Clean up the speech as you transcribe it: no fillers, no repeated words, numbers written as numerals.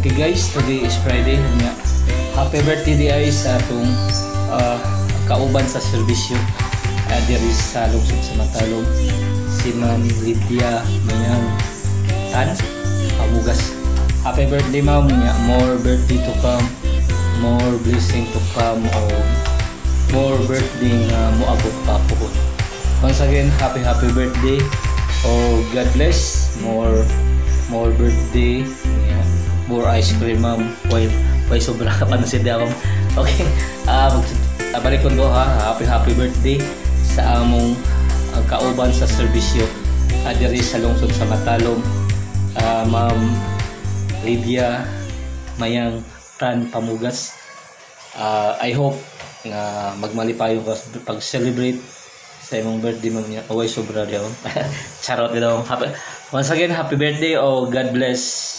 Okay guys, today is Friday nga. Happy birthday di ay sa atong kauban sa serbisyo diri sa lungsod sa Matalom, si Ma'am Lydia Mayang Tan Pamugas. Happy birthday ma'am nga. More birthday to come, more blessing to come, o more birthday nga moabot pa po. Once again, happy birthday. Oh, God bless. More birthday. Yeah. More ice cream, ma'am. Why sobra ka pa na si Diakong. Okay. Balikon ko ha. Happy birthday sa among kauban sa serbisyo diri sa lungsod sa Matalom. Ma'am Lydia Mayang Tan Pamugas. I hope nga magmalipayo ka pag-celebrate sa imong birthday mo niya. Away sobra daw. Charot daw. Once again, happy birthday. Oh, God bless.